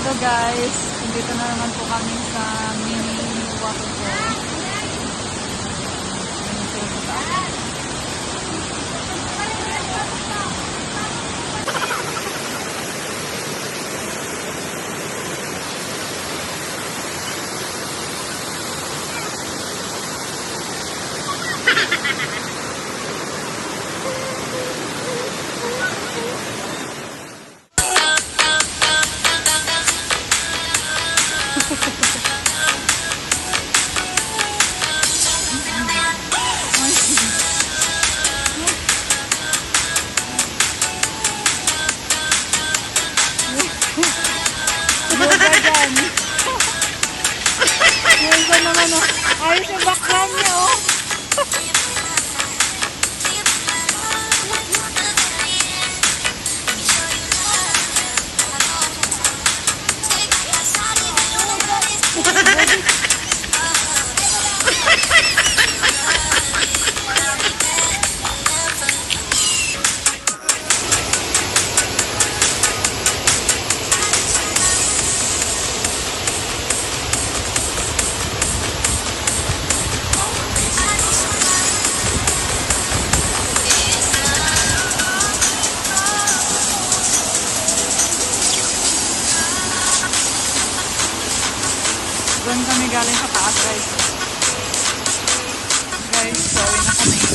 So guys, dito na naman po kami sa mini waterfall. Yung naman oh. Ayos yung background niya oh. Doon kami galing sa taas guys. Guys, sorry na kami.